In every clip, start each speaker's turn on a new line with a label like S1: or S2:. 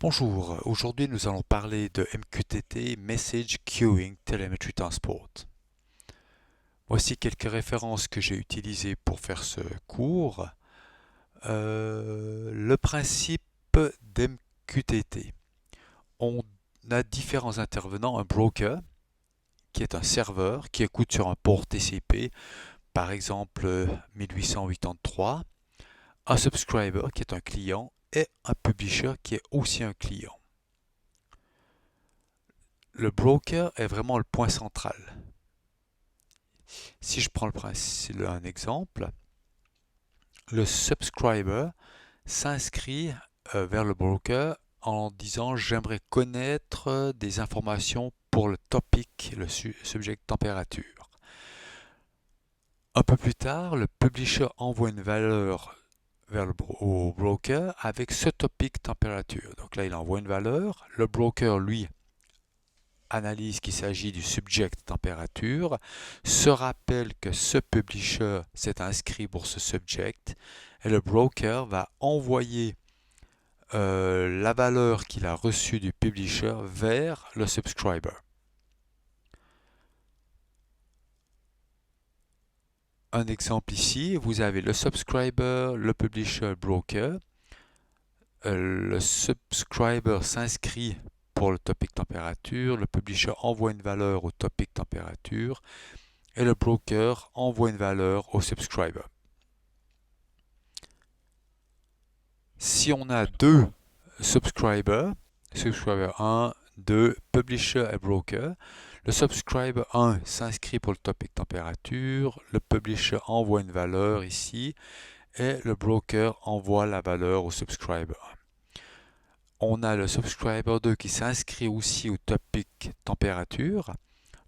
S1: Bonjour, aujourd'hui nous allons parler de MQTT, Message Queuing Telemetry Transport. Voici quelques références que j'ai utilisées pour faire ce cours. Le principe d'MQTT. On a différents intervenants, un broker qui est un serveur qui écoute sur un port TCP, par exemple 1883, un subscriber qui est un client et un publisher qui est aussi un client. Le broker est vraiment le point central. Si je prends un exemple, le subscriber s'inscrit vers le broker en disant j'aimerais connaître des informations pour le topic, le subject température. Un peu plus tard, le publisher envoie une valeur au broker avec ce topic température. Donc là, il envoie une valeur. Le broker, lui, analyse qu'il s'agit du subject température, se rappelle que ce publisher s'est inscrit pour ce subject et le broker va envoyer la valeur qu'il a reçue du publisher vers le subscriber. Un exemple ici, vous avez le subscriber, le publisher, le broker. Le subscriber s'inscrit pour le topic température, le publisher envoie une valeur au topic température et le broker envoie une valeur au subscriber. Si on a deux subscribers, subscriber 1, 2, publisher et broker, le subscriber 1 s'inscrit pour le topic température, le publisher envoie une valeur ici et le broker envoie la valeur au subscriber 1. On a le subscriber 2 qui s'inscrit aussi au topic température.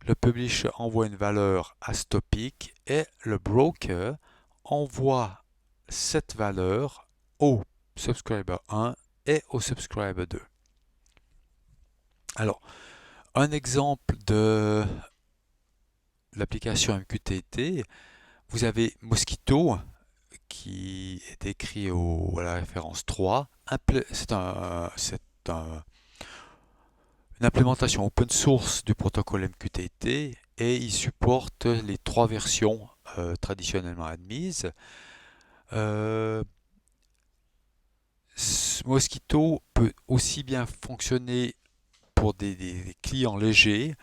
S1: Le publisher envoie une valeur à ce topic et le broker envoie cette valeur au subscriber 1 et au subscriber 2. Alors, un exemple de l'application MQTT, vous avez Mosquito qui est écrit à la référence 3. Une implémentation open source du protocole MQTT et il supporte les trois versions traditionnellement admises. Mosquito peut aussi bien fonctionner pour des clients légers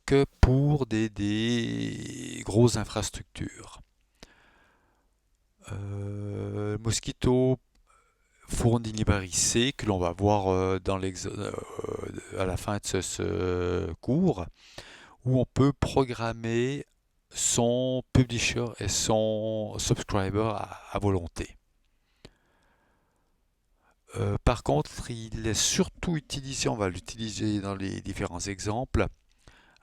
S1: que pour des grosses infrastructures. Mosquito fournit une librairie C que l'on va voir à la fin de ce cours, où on peut programmer son publisher et son subscriber à volonté. Par contre, il est surtout utilisé, on va l'utiliser dans les différents exemples,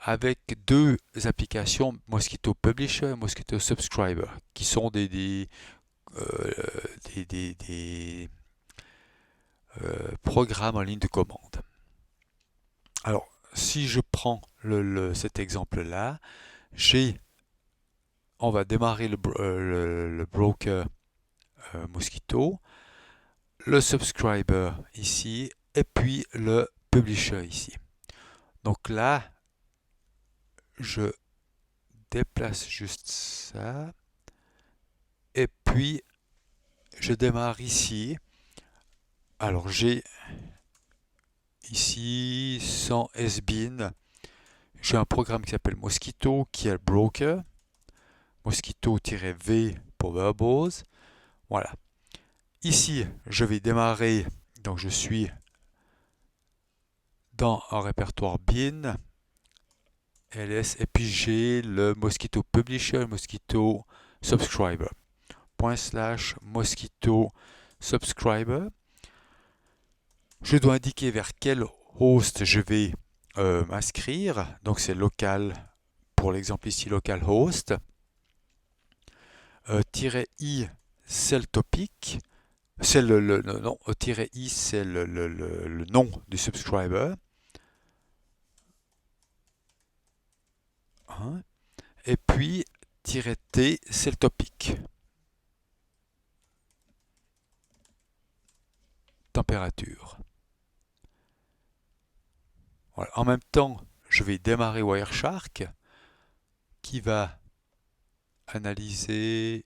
S1: avec deux applications, Mosquito Publisher et Mosquito Subscriber, qui sont euh, des programmes en ligne de commande. Alors, si je prends cet exemple-là, on va démarrer le broker Mosquito, le subscriber ici, et puis le publisher ici. Donc là, je déplace juste ça, et puis je démarre ici. Alors j'ai ici sans SBIN, j'ai un programme qui s'appelle Mosquito qui est le broker, Mosquito-V pour verbose. Voilà. Ici, je vais démarrer, donc je suis dans un répertoire bin, ls, et puis j'ai le Mosquito Publisher, le Mosquito Subscriber. /Mosquito Subscriber. Je dois indiquer vers quel host je vais m'inscrire. Donc c'est local, pour l'exemple ici, localhost. -i, c'est le topic. C'est non, -i, c'est le nom du subscriber. Hein. Et puis, -t, c'est le topic. Température. Voilà. En même temps, je vais démarrer Wireshark qui va analyser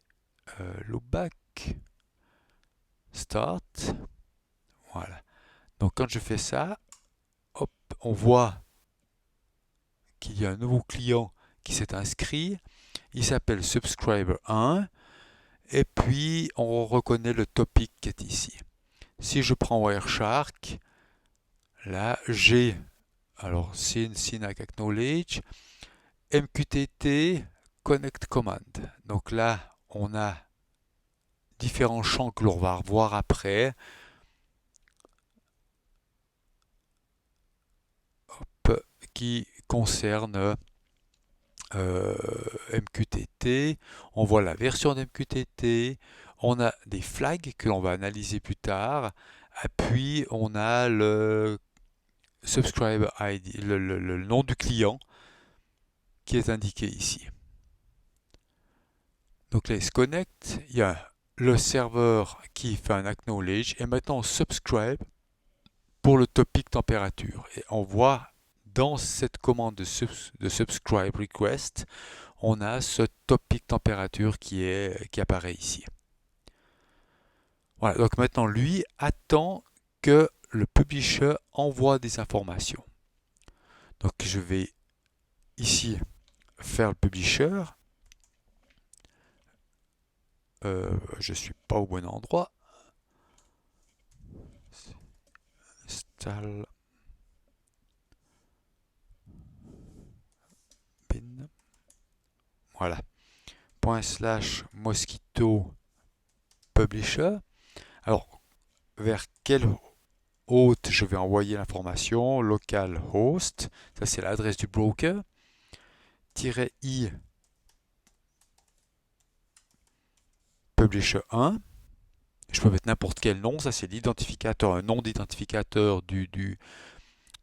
S1: loopback, start. Voilà. Donc quand je fais ça, hop, on voit qu'il y a un nouveau client qui s'est inscrit. Il s'appelle Subscriber 1. Et puis, on reconnaît le topic qui est ici. Si je prends Wireshark, là, j'ai alors Synac Acknowledge, MQTT, Connect Command. Donc là, on a différents champs que l'on va revoir après. Hop, qui concernent MQTT. On voit la version d'MQTT. On a des flags que l'on va analyser plus tard. Et puis, on a le subscriber ID, le nom du client qui est indiqué ici. Donc là, il se connecte. Il y a le serveur qui fait un acknowledge. Et maintenant, on subscribe pour le topic température. Et on voit dans cette commande de subscribe request, on a ce topic température qui apparaît ici. Voilà, donc maintenant lui attend que le publisher envoie des informations. Donc je vais ici faire le publisher. Je ne suis pas au bon endroit. Install bin. Voilà. /mosquito publisher. Alors, vers quel hôte je vais envoyer l'information? Localhost, ça c'est l'adresse du broker. -i publisher 1. Je peux mettre n'importe quel nom, ça c'est l'identificateur, un nom d'identificateur de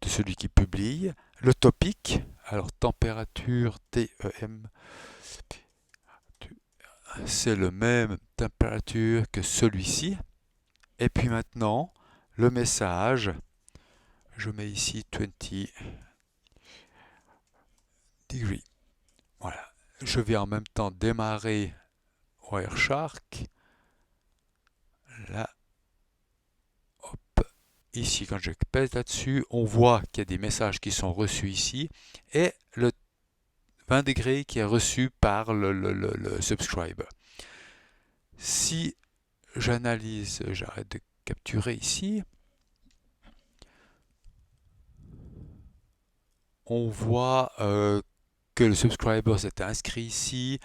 S1: celui qui publie. Le topic, alors température TEM, c'est le même température que celui-ci. Et puis maintenant, le message, je mets ici 20 degrés. Voilà. Je vais en même temps démarrer Wireshark. Là, hop, ici, quand je pèse là-dessus, on voit qu'il y a des messages qui sont reçus ici et le 20 degrés qui est reçu par le subscriber. Si j'analyse, j'arrête de capturer ici, on voit que le subscriber s'est inscrit ici,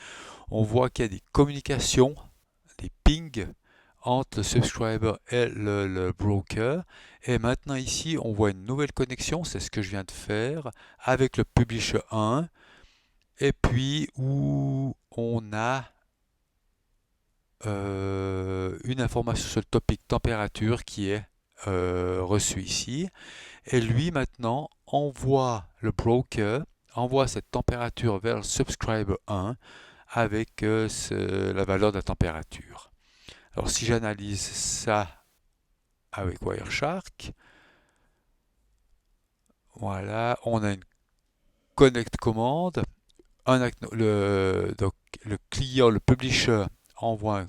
S1: on voit qu'il y a des communications, des pings entre le subscriber et le broker. Et maintenant ici, on voit une nouvelle connexion, c'est ce que je viens de faire, avec le publisher 1. Et puis où on a une information sur le topic température qui est reçue ici. Et lui maintenant envoie le broker, envoie cette température vers le subscriber 1 avec la valeur de la température. Alors si j'analyse ça avec Wireshark, voilà, on a une connect commande, donc le client, le publisher envoie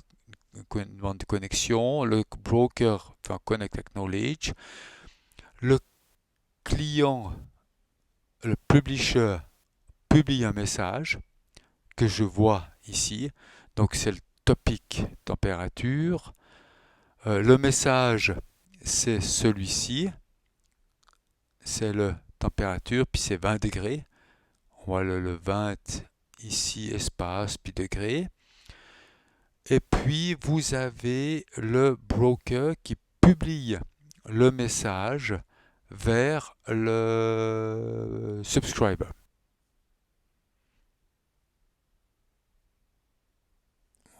S1: une demande de connexion, le broker fait un connect acknowledge, le client, le publisher publie un message que je vois ici, donc c'est le topic température. Le message, c'est celui-ci, c'est le température, puis c'est 20 degrés. On voit le 20 ici, espace, puis degrés. Et puis, vous avez le broker qui publie le message vers le subscriber.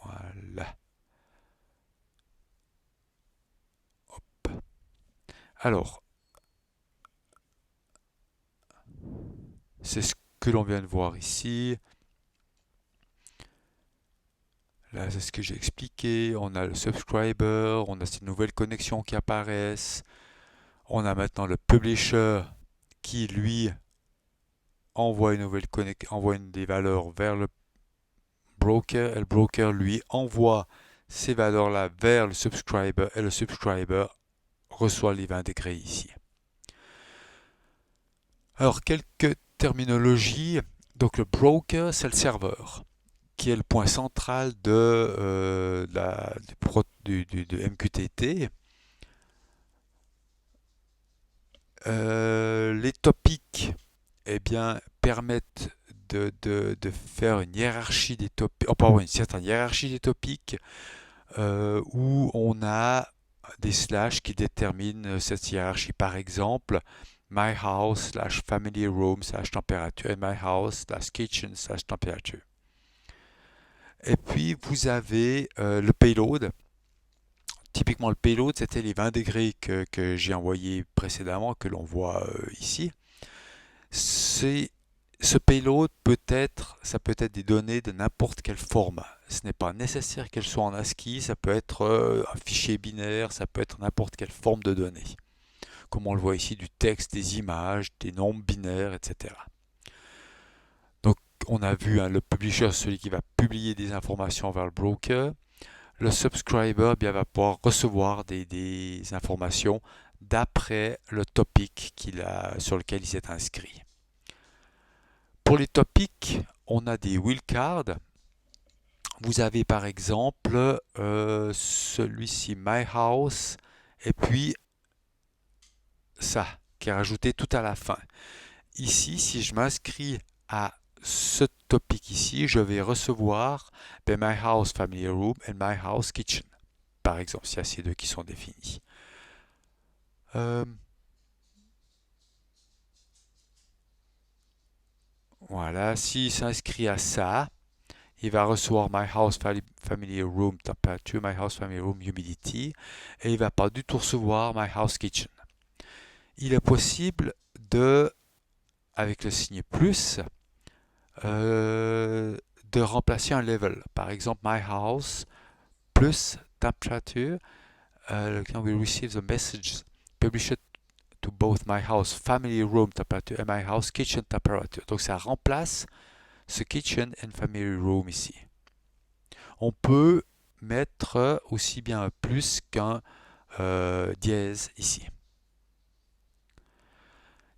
S1: Voilà. Hop. Alors, c'est ce que l'on vient de voir ici. Là, c'est ce que j'ai expliqué. On a le subscriber, on a ces nouvelles connexions qui apparaissent. On a maintenant le publisher qui lui envoie des valeurs vers le broker, et le broker lui envoie ces valeurs-là vers le subscriber, et le subscriber reçoit les 20 degrés ici. Alors, quelques terminologies. Donc, le broker, c'est le serveur, qui est le point central de MQTT. Les topics, eh bien, permettent de faire une hiérarchie des topics, une certaine hiérarchie des topics, où on a des slash qui déterminent cette hiérarchie. Par exemple, my house slash family room slash température et my house slash kitchen slash température. Et puis vous avez le payload. Typiquement le payload, c'était les 20 degrés que j'ai envoyé précédemment, que l'on voit ici. Ce payload ça peut être des données de n'importe quel format. Ce n'est pas nécessaire qu'elles soient en ASCII, ça peut être un fichier binaire, ça peut être n'importe quelle forme de données. Comme on le voit ici, du texte, des images, des nombres binaires, etc. Donc on a vu le publisher, celui qui va publier des informations vers le broker. Le subscriber va pouvoir recevoir des informations d'après le topic sur lequel il s'est inscrit. Pour les topics, on a des wildcards. Vous avez par exemple celui-ci, My House, et puis ça, qui est rajouté tout à la fin. Ici, si je m'inscris à ce topic ici, je vais recevoir My House Family Room et My House Kitchen. Par exemple, s'il y a ces deux qui sont définis. Voilà, s'il s'inscrit à ça, il va recevoir My House Family Room Temperature, My House Family Room Humidity, et il ne va pas du tout recevoir My House Kitchen. Il est possible avec le signe plus, de remplacer un level. Par exemple, My House plus Temperature, le client will receive the message published to both My House Family Room Temperature et My House Kitchen Temperature. Donc ça remplace ce Kitchen and Family Room ici. On peut mettre aussi bien un plus qu'un dièse ici.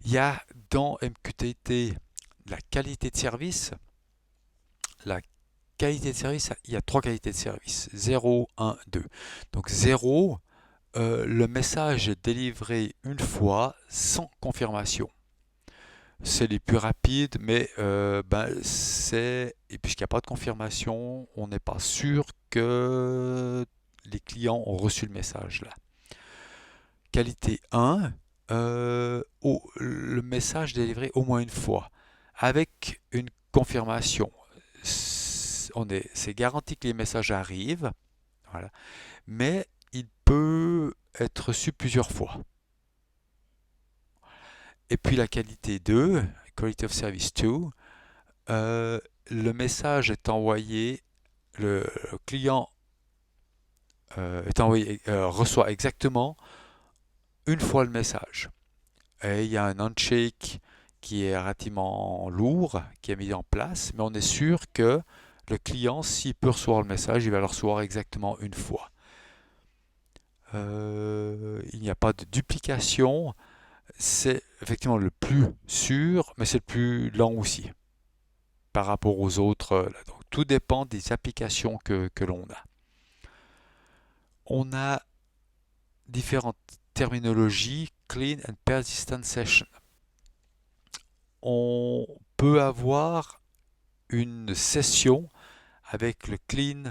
S1: Il y a dans MQTT la qualité de service. La qualité de service, il y a 3 qualités de service. 0, 1, 2. Donc 0, le message est délivré une fois sans confirmation. C'est les plus rapides, mais et puisqu'il n'y a pas de confirmation, on n'est pas sûr que les clients ont reçu le message là. Qualité 1, le message délivré au moins une fois, avec une confirmation. C'est garanti que les messages arrivent, voilà, mais il peut être reçu plusieurs fois. Et puis la qualité 2, Quality of Service 2, le message est envoyé, le client reçoit exactement une fois le message. Et il y a un handshake qui est relativement lourd, qui est mis en place, mais on est sûr que le client, s'il peut recevoir le message, il va le recevoir exactement une fois. Il n'y a pas de duplication. C'est effectivement le plus sûr, mais c'est le plus lent aussi par rapport aux autres. Donc, tout dépend des applications que l'on a. On a différentes terminologies, clean and persistent session. On peut avoir une session avec le clean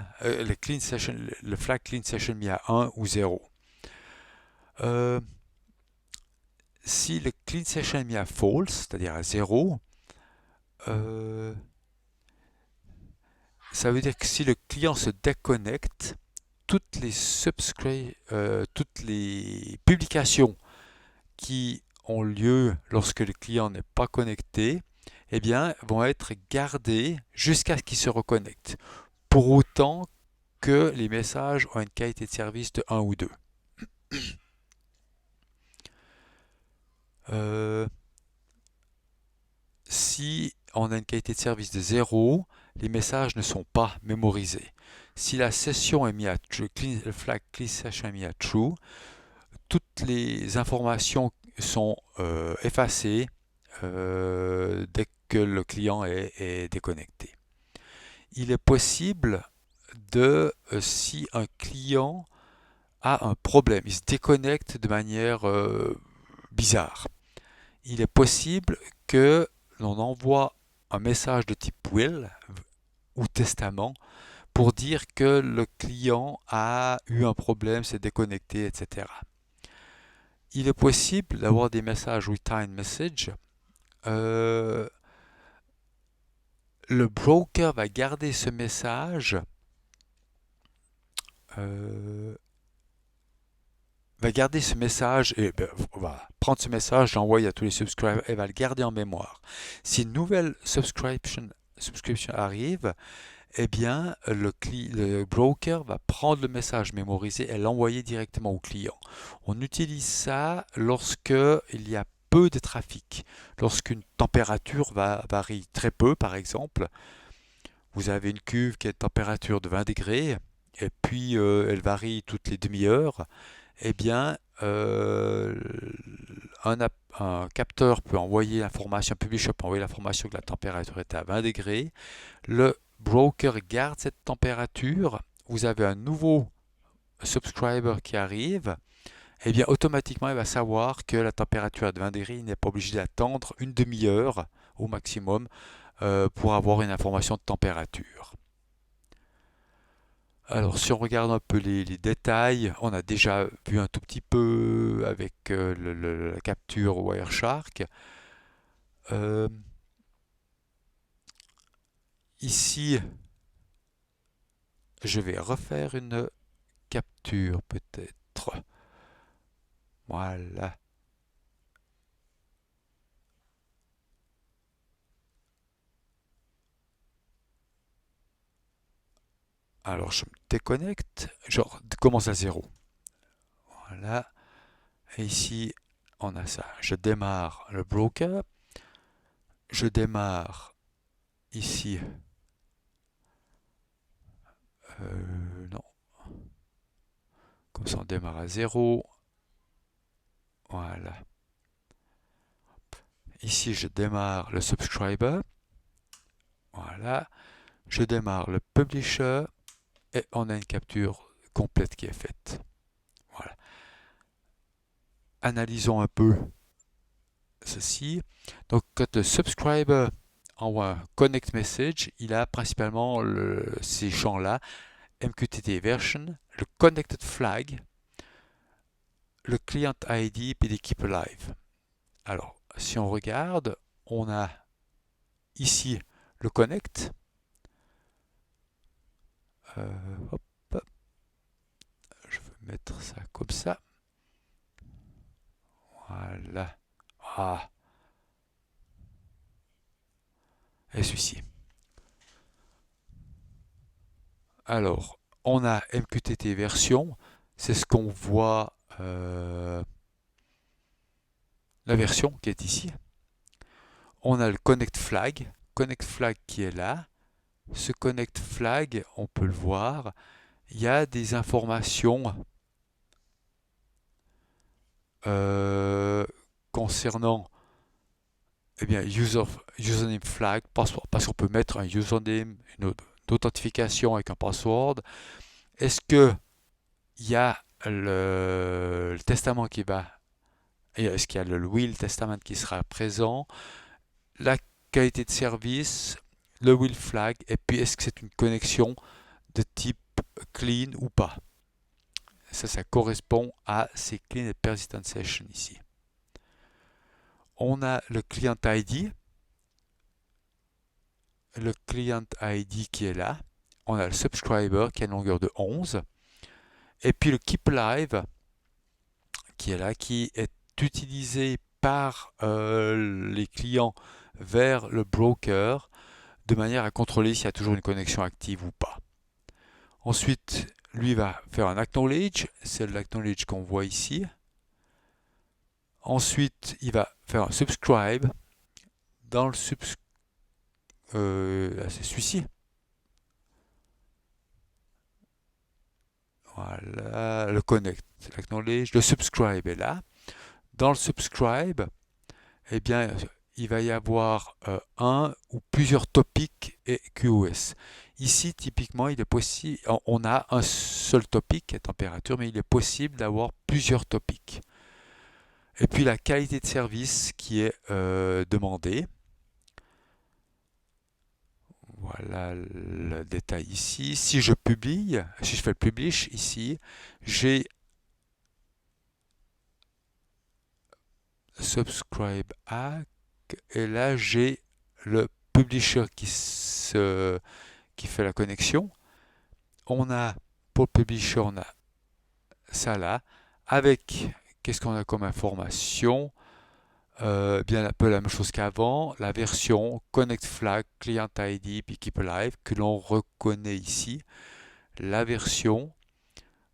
S1: session, le flag clean session mis à 1 ou 0. Si le clean session est mis à false, c'est-à-dire à 0, ça veut dire que si le client se déconnecte, toutes les publications qui ont lieu lorsque le client n'est pas connecté, eh bien, vont être gardées jusqu'à ce qu'il se reconnecte, pour autant que les messages ont une qualité de service de 1 ou 2. si on a une qualité de service de 0, les messages ne sont pas mémorisés. Si la session est mise à true, le flag clean session est mis à true, toutes les informations sont effacées dès que le client est déconnecté. Il est possible si un client a un problème, il se déconnecte de manière bizarre, il est possible que l'on envoie un message de type will ou testament pour dire que le client a eu un problème, s'est déconnecté, etc. Il est possible d'avoir des messages return message. Le broker va garder ce message et va prendre ce message, l'envoyer à tous les subscribers et va le garder en mémoire. Si une nouvelle subscription arrive, eh bien, le broker va prendre le message mémorisé et l'envoyer directement au client. On utilise ça lorsque il y a peu de trafic. Lorsqu'une température varie très peu, par exemple, vous avez une cuve qui a une température de 20 degrés et puis elle varie toutes les demi-heures, eh bien, un capteur peut envoyer l'information, un publisher peut envoyer l'information que la température est à 20 degrés. Le broker garde cette température. Vous avez un nouveau subscriber qui arrive. Eh bien, automatiquement, il va savoir que la température est de 20 degrés. Il n'est pas obligé d'attendre une demi-heure au maximum pour avoir une information de température. Alors, si on regarde un peu les détails, on a déjà vu un tout petit peu avec la capture Wireshark. Ici, je vais refaire une capture peut-être. Voilà. Alors, je me déconnecte. Je commence à 0. Voilà. Et ici, on a ça. Je démarre le broker. Je démarre ici. Non. Comme ça, on démarre à 0. Voilà. Ici, je démarre le subscriber. Voilà. Je démarre le publisher. Et on a une capture complète qui est faite. Voilà. Analysons un peu ceci. Donc, quand le subscriber envoie un connect message, il a principalement ces champs-là, MQTT version, le connected flag, le client ID et les keep alive. Alors, si on regarde, on a ici le connect. Hop, je vais mettre ça comme ça. Voilà. Ah. Et celui-ci. Alors, on a MQTT version, c'est ce qu'on voit, la version qui est ici. On a le connect flag qui est là. Ce connect flag, on peut le voir, il y a des informations concernant username flag, password, parce qu'on peut mettre un username, une authentification avec un password. Est-ce que il y a le testament qui va, est-ce qu'il y a le will testament qui sera présent, la qualité de service, le will flag, et puis est-ce que c'est une connexion de type clean ou pas. Ça correspond à ces clean et persistent session ici. On a le client ID, qui est là. On a le subscriber qui a une longueur de 11. Et puis le keep live qui est là, qui est utilisé par les clients vers le broker de manière à contrôler s'il y a toujours une connexion active ou pas. Ensuite, lui va faire un acknowledge, c'est l'acknowledge qu'on voit ici. Ensuite, il va faire un subscribe. Dans le subscribe, c'est celui-ci. Voilà, le connect, l'acknowledge, le subscribe est là. Dans le subscribe, eh bien, il va y avoir un ou plusieurs topics et QoS. Ici, typiquement, il est possible, on a un seul topic qui est température, mais il est possible d'avoir plusieurs topics. Et puis la qualité de service qui est demandée. Voilà le détail ici. Si je publie, si je fais le publish ici, j'ai subscribe hack et là j'ai le publisher qui fait la connexion. On a pour le publisher, on a ça là avec qu'est-ce qu'on a comme information? Bien un peu la même chose qu'avant, la version Connect Flag, Client ID, puis Keep Alive que l'on reconnaît ici, la version,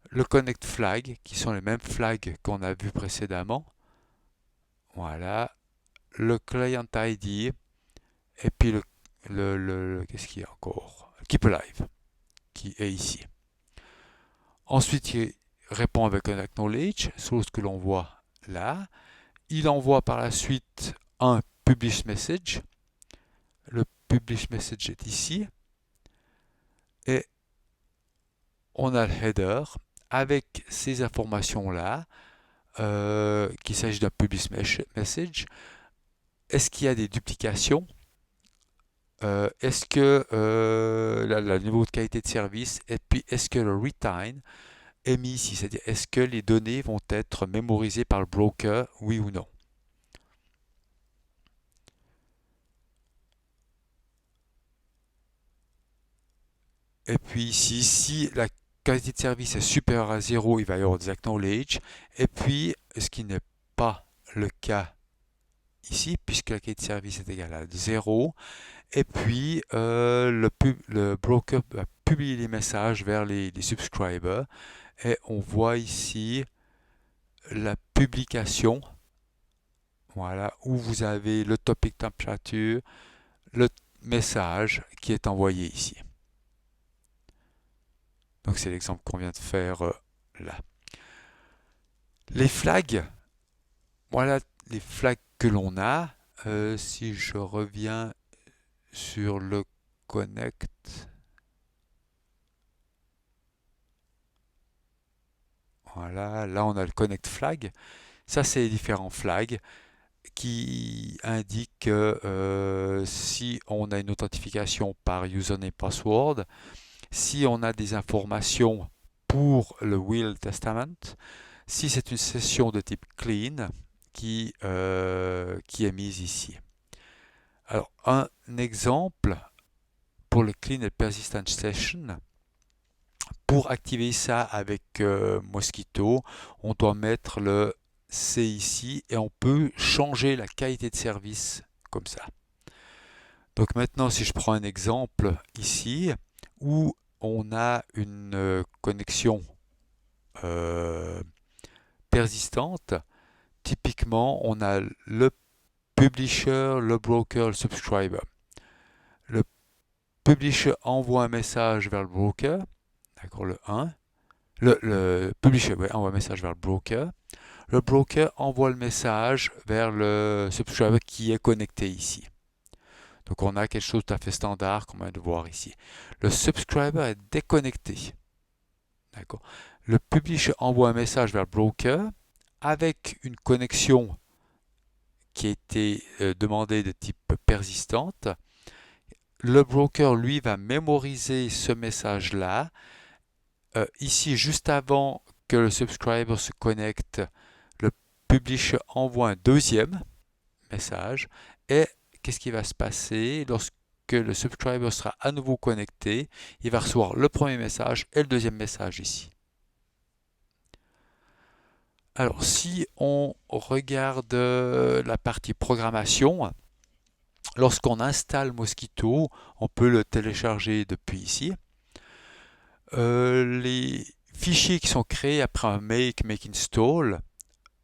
S1: le Connect Flag qui sont les mêmes flags qu'on a vu précédemment, voilà, le Client ID et puis qu'est-ce qu'il y a encore? Keep Alive qui est ici. Ensuite, il répond avec un acknowledge, chose que l'on voit là. Il envoie par la suite un publish message. Le publish message est ici. Et on a le header avec ces informations-là, qu'il s'agit d'un publish message. Est-ce qu'il y a des duplications? Est-ce que le niveau de qualité de service? Et puis, est-ce que le retain est mis ici? C'est-à-dire, est-ce que les données vont être mémorisées par le broker, oui ou non? Et puis ici, si la qualité de service est supérieure à 0, il va y avoir des acknowledge. Et puis, ce qui n'est pas le cas ici, puisque la qualité de service est égale à 0. Et puis, le broker va publier les messages vers les subscribers. Et on voit ici la publication, voilà, où vous avez le topic temperature, le message qui est envoyé ici. Donc c'est l'exemple qu'on vient de faire là. Les flags, voilà les flags que l'on a. Si je reviens sur le connect, voilà, là on a le connect flag. Ça c'est les différents flags qui indiquent si on a une authentification par username password, si on a des informations pour le will testament, si c'est une session de type clean qui est mise ici. Alors, un exemple pour le clean et persistent session, pour activer ça avec Mosquito, on doit mettre le C ici et on peut changer la qualité de service comme ça. Donc maintenant, si je prends un exemple ici où on a une connexion persistante, typiquement, on a le publisher, le broker, le subscriber. Le publisher envoie un message vers le broker, d'accord, le 1. Le publisher envoie un message vers le broker. Le broker envoie le message vers le subscriber qui est connecté ici. Donc on a quelque chose de tout à fait standard qu'on vient de voir ici. Le subscriber est déconnecté. D'accord. Le publisher envoie un message vers le broker avec une connexion qui a été demandée de type persistante. Le broker, lui, va mémoriser ce message-là. Ici, juste avant que le subscriber se connecte, le publisher envoie un deuxième message. Et qu'est-ce qui va se passer lorsque le subscriber sera à nouveau connecté? Il va recevoir le premier message et le deuxième message ici. Alors, si on regarde la partie programmation, lorsqu'on installe Mosquito, on peut le télécharger depuis ici. Les fichiers qui sont créés après un make install,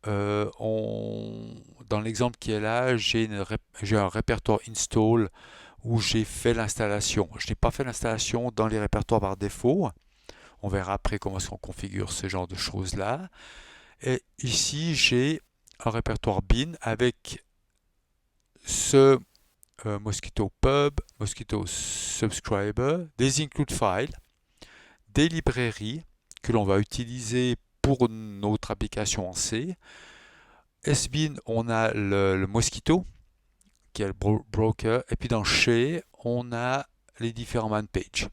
S1: dans l'exemple qui est là, j'ai un répertoire install où j'ai fait l'installation. Je n'ai pas fait l'installation dans les répertoires par défaut. On verra après comment est-ce qu'on configure ce genre de choses-là. Et ici, j'ai un répertoire bin avec ce Mosquito Pub, Mosquito Subscriber, des include files, des librairies que l'on va utiliser pour notre application en C. SBin, on a le Mosquito, qui est le broker, et puis dans Share, on a les différents man pages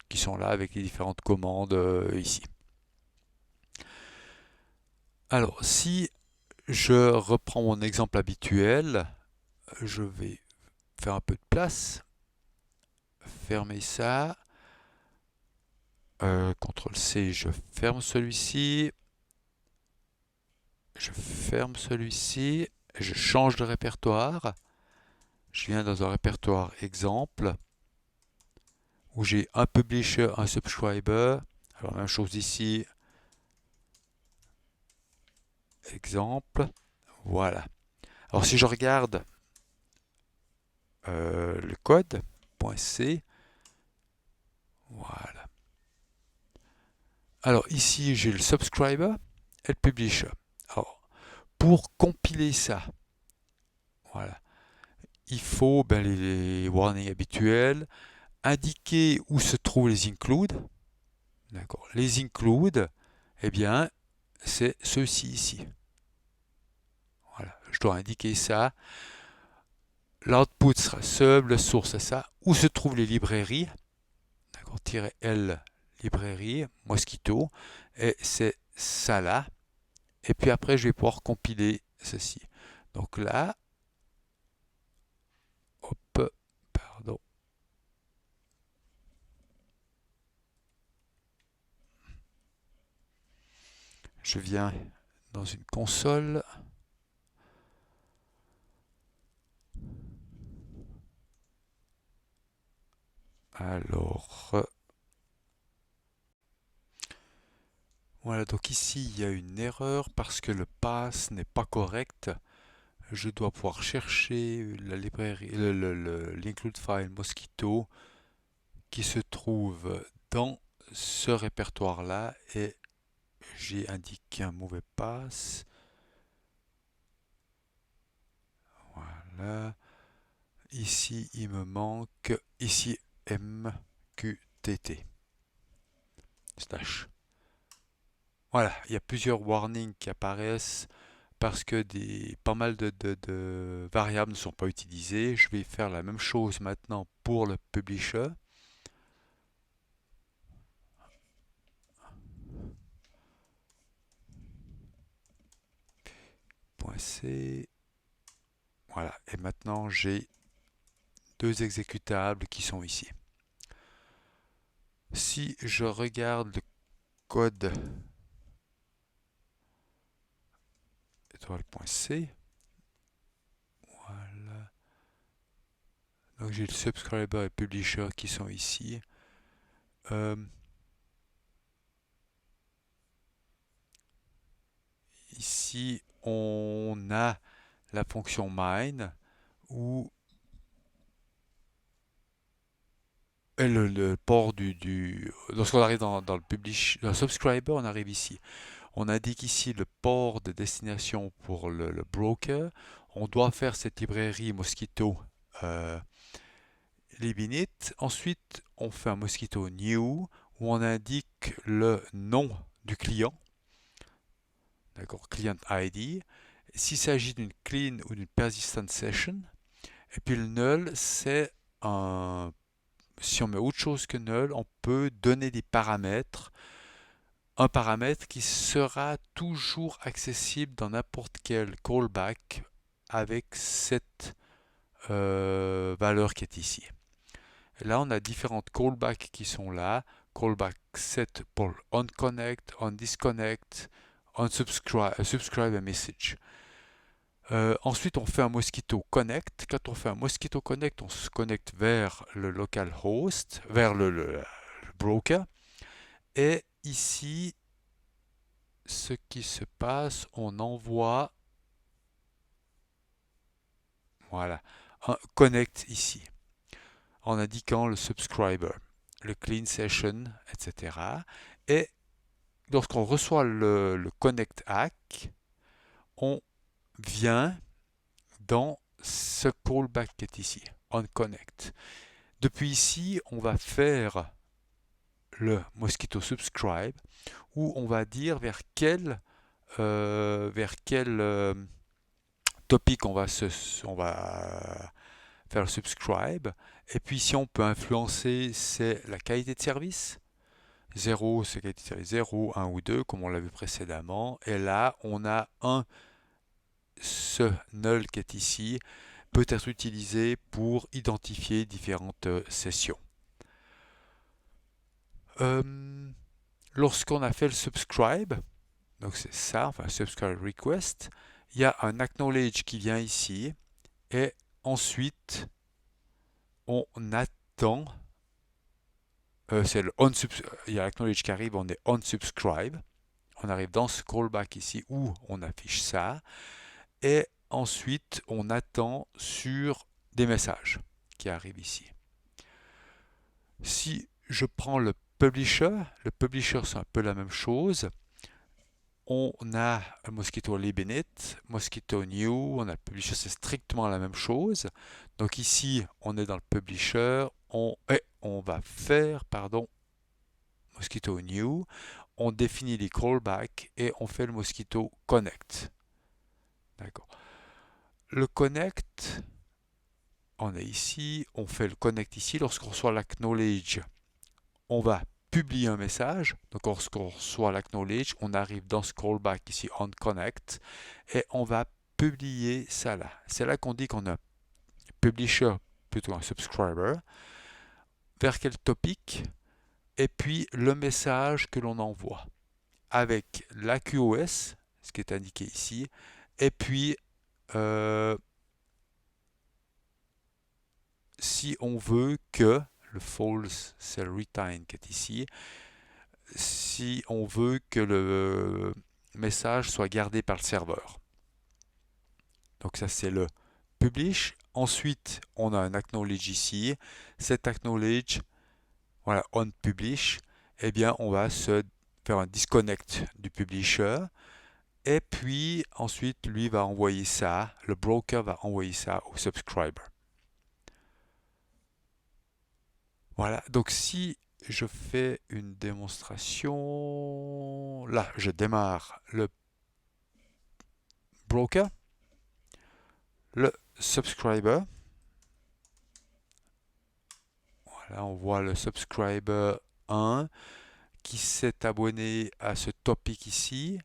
S1: qui sont là avec les différentes commandes ici. Alors, si je reprends mon exemple habituel, je vais faire un peu de place, fermer ça, CTRL-C, je ferme celui-ci, je ferme celui-ci, je change de répertoire, je viens dans un répertoire exemple, où j'ai un publisher, un subscriber, alors même chose ici, exemple, voilà. Alors si je regarde le code, .c, voilà. Alors ici j'ai le subscriber et le publisher. Alors pour compiler ça, voilà, il faut les warnings habituels, indiquer où se trouvent les includes. D'accord. Les includes, eh bien, c'est ceux-ci ici. Voilà, je dois indiquer ça. L'output sera sub, le source c'est ça. Où se trouvent les librairies? D'accord, -L librairie, Mosquito, et c'est ça là. Et puis après, je vais pouvoir compiler ceci. Donc là, hop, pardon. Je viens dans une console. Alors, voilà, donc ici il y a une erreur parce que le pass n'est pas correct. Je dois pouvoir chercher la librairie, l'include file Mosquito qui se trouve dans ce répertoire-là et j'ai indiqué un mauvais pass. Voilà. Ici, il me manque ici MQTT. Slash. Voilà, il y a plusieurs warnings qui apparaissent parce que pas mal de variables ne sont pas utilisées. Je vais faire la même chose maintenant pour le publisher. .c. Voilà, et maintenant j'ai deux exécutables qui sont ici. Si je regarde le code étoile.c, voilà. Donc j'ai le subscriber et publisher qui sont ici. Ici, on a la fonction mine où le port lorsqu'on arrive dans le publish, dans le subscriber, on arrive ici. On indique ici le port de destination pour le broker. On doit faire cette librairie Mosquito Libinit. Ensuite, on fait un Mosquito New où on indique le nom du client. D'accord, Client ID. S'il s'agit d'une clean ou d'une persistent session. Et puis le null, c'est un. Si on met autre chose que null, on peut donner des paramètres. Un paramètre qui sera toujours accessible dans n'importe quel callback avec cette valeur qui est ici. Et là, on a différentes callbacks qui sont là. Callback set pour onConnect, onDisconnect, subscribe a message. Ensuite, on fait un Mosquito Connect. Quand on fait un Mosquito Connect, on se connecte vers le localhost, vers le broker. Et ici, ce qui se passe, on envoie, voilà, un connect ici. en indiquant le subscriber, le clean session, etc. Et lorsqu'on reçoit le connect ACK, on vient dans ce callback qui est ici, onConnect. Depuis ici, on va faire le Mosquitto Subscribe où on va dire vers quel topic on va faire le subscribe. Et puis si on peut influencer, c'est la qualité de service. 0, c'est qualité de service 0, 1 ou 2, comme on l'a vu précédemment. Et là, on a ce null qui est ici, peut être utilisé pour identifier différentes sessions. Lorsqu'on a fait le subscribe, donc c'est ça, enfin subscribe request, il y a un acknowledge qui vient ici et ensuite on attend, il y a l'acknowledge qui arrive, on est on subscribe, on arrive dans ce callback ici où on affiche ça et ensuite on attend sur des messages qui arrivent ici. Si je prends le publisher c'est un peu la même chose. On a Mosquitto Libinit, Mosquitto New, on a Publisher, c'est strictement la même chose. Donc ici, on est dans le Publisher, on va faire, Mosquitto New, on définit les callbacks et on fait le Mosquitto Connect. D'accord. Le Connect, on est ici, on fait le Connect ici. Lorsqu'on reçoit l'acknowledge, on va publier un message. Donc lorsqu'on reçoit l'acknowledge, on arrive dans ce callback ici, on connect, et on va publier ça là. C'est là qu'on dit qu'on a un publisher, plutôt un subscriber, vers quel topic, et puis le message que l'on envoie, avec la QoS, ce qui est indiqué ici, et puis si on veut que le false, c'est le retain qui est ici, si on veut que le message soit gardé par le serveur. Donc ça c'est le publish. Ensuite, on a un acknowledge ici. Cet acknowledge, voilà, on publish, eh bien on va se faire un disconnect du publisher. Et puis ensuite, lui va envoyer ça, le broker va envoyer ça au subscriber. Voilà, donc si je fais une démonstration, là je démarre le broker, le subscriber. Voilà, on voit le subscriber 1 qui s'est abonné à ce topic ici.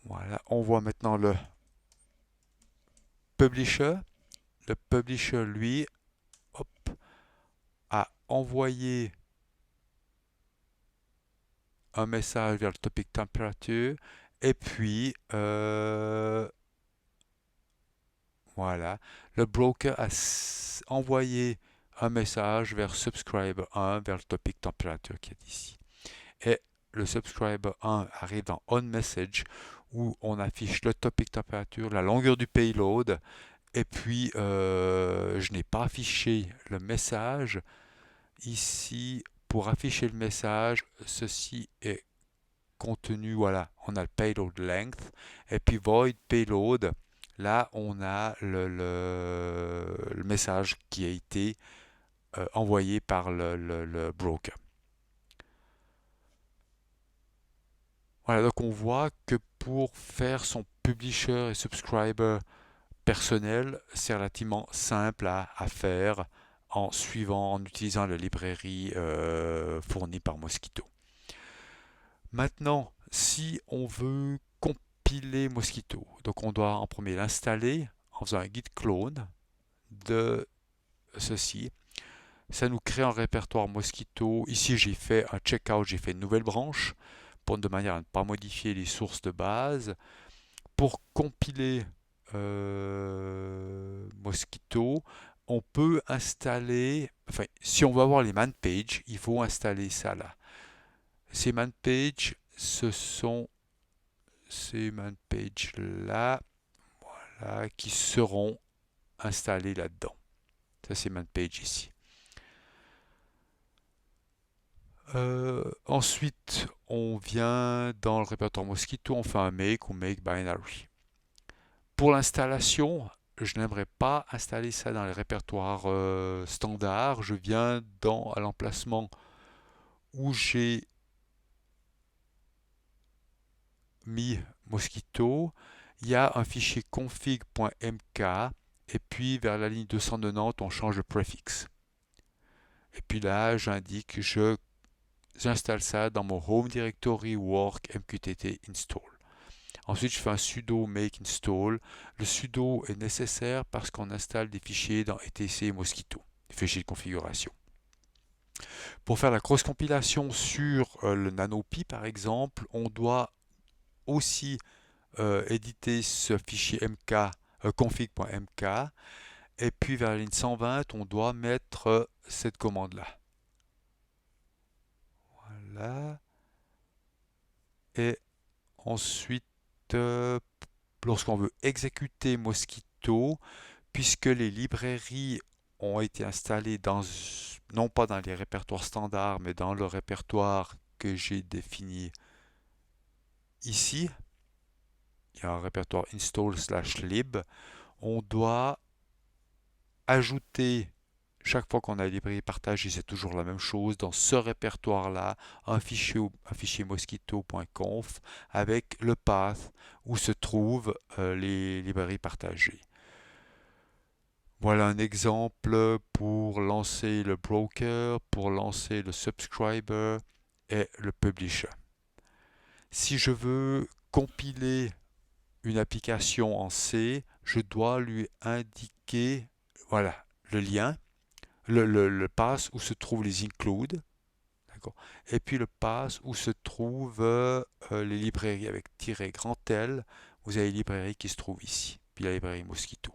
S1: Voilà, on voit maintenant le publisher. Le publisher, lui, hop, a envoyé un message vers le topic temperature et puis voilà, le broker a envoyé un message vers subscriber 1 vers le topic temperature qui est ici. Et le subscriber 1 arrive dans onMessage où on affiche le topic temperature, la longueur du payload et puis je n'ai pas affiché le message ici. Pour afficher le message, ceci est contenu, voilà, on a le payload length et puis void payload. Là, on a le message qui a été envoyé par le broker. Voilà, donc on voit que pour faire son publisher et subscriber personnel, c'est relativement simple à faire en utilisant la librairie fournie par Mosquitto. Maintenant, si on veut compiler Mosquitto, donc on doit en premier l'installer en faisant un git clone de ceci. Ça nous crée un répertoire Mosquitto. Ici, j'ai fait un checkout, j'ai fait une nouvelle branche de manière à ne pas modifier les sources de base. Pour compiler Mosquitto, on peut installer, enfin, si on veut avoir les man pages, il faut installer ça là. Ces man pages, ce sont ces man pages là, voilà, qui seront installés là-dedans. Ça, c'est man page ici. Ensuite, on vient dans le répertoire Mosquito, on fait un make ou make binary. Pour l'installation, je n'aimerais pas installer ça dans les répertoires standards. Je viens à l'emplacement où j'ai mis Mosquito. Il y a un fichier config.mk et puis vers la ligne 290, on change le préfixe. Et puis là, j'installe ça dans mon home directory work mqtt install. Ensuite, je fais un sudo make install. Le sudo est nécessaire parce qu'on installe des fichiers dans etc Mosquito, des fichiers de configuration. Pour faire la cross-compilation sur le NanoPi, par exemple, on doit aussi éditer ce fichier config.mk. Et puis vers la ligne 120, on doit mettre cette commande-là. Voilà. Et ensuite, lorsqu'on veut exécuter Mosquito, puisque les librairies ont été installées non pas dans les répertoires standards, mais dans le répertoire que j'ai défini ici, il y a un répertoire install/lib, on doit ajouter, chaque fois qu'on a une librairie partagée, c'est toujours la même chose, dans ce répertoire-là, un fichier mosquito.conf avec le path où se trouvent les librairies partagées. Voilà un exemple pour lancer le broker, pour lancer le subscriber et le publisher. Si je veux compiler une application en C, je dois lui indiquer voilà, le lien, le path où se trouvent les includes, et puis le path où se trouvent les librairies avec tiret grand L. Vous avez les librairies qui se trouvent ici, puis la librairie Mosquito.